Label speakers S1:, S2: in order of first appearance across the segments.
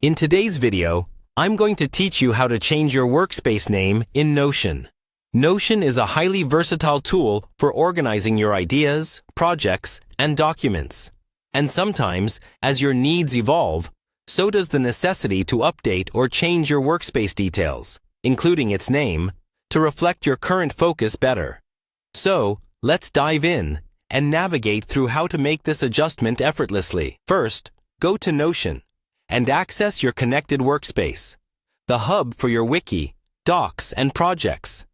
S1: In today's video, I'm going to teach you how to change your workspace name in Notion. Notion is a highly versatile tool for organizing your ideas, projects, and documents. And sometimes, as your needs evolve, so does the necessity to update or change your workspace details, including its name, to reflect your current focus better. So, let's dive in and navigate through how to make this adjustment effortlessly. First, go to Notion and access your connected workspace, the hub for your wiki, docs, and projects.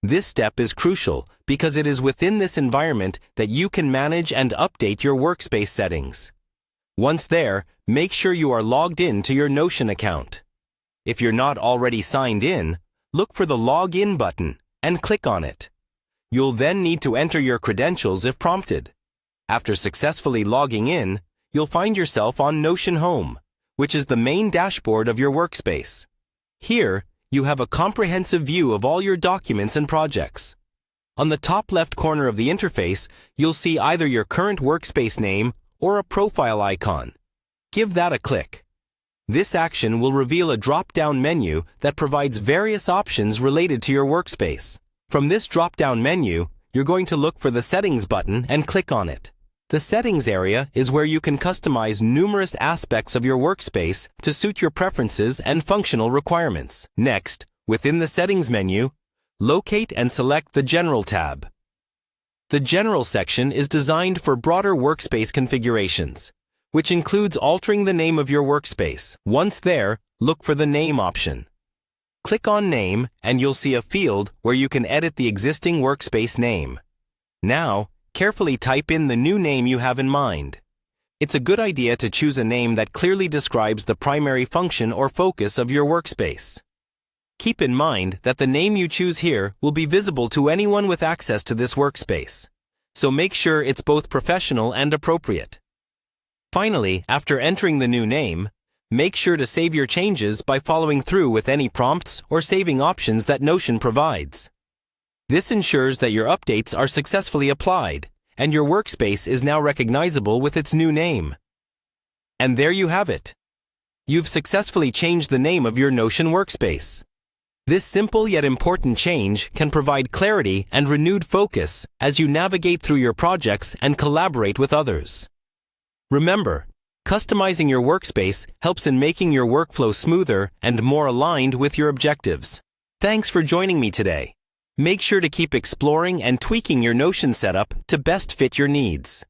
S1: This step is crucial because it is within this environment that you can manage and update your workspace settings. Once there, make sure you are logged in to your Notion account. If you're not already signed in, look for the Login button and click on it. You'll then need to enter your credentials if prompted. After successfully logging in, you'll find yourself on Notion Home, which is the main dashboard of your workspace. Here, you have a comprehensive view of all your documents and projects. On the top left corner of the interface, you'll see either your current workspace name or a profile icon. Give that a click. This action will reveal a drop-down menu that provides various options related to your workspace. From this drop-down menu, you're going to look for the Settings button and click on it. The Settings area is where you can customize numerous aspects of your workspace to suit your preferences and functional requirements. Next, within the Settings menu, locate and select the General tab. The General section is designed for broader workspace configurations, which includes altering the name of your workspace. Once there, look for the Name option. Click on Name and you'll see a field where you can edit the existing workspace name. Now, carefully type in the new name you have in mind. It's a good idea to choose a name that clearly describes the primary function or focus of your workspace. Keep in mind that the name you choose here will be visible to anyone with access to this workspace, so make sure it's both professional and appropriate. Finally, after entering the new name, make sure to save your changes by following through with any prompts or saving options that Notion provides. This ensures that your updates are successfully applied, and your workspace is now recognizable with its new name. And there you have it. You've successfully changed the name of your Notion workspace. This simple yet important change can provide clarity and renewed focus as you navigate through your projects and collaborate with others. Remember, customizing your workspace helps in making your workflow smoother and more aligned with your objectives. Thanks for joining me today. Make sure to keep exploring and tweaking your Notion setup to best fit your needs.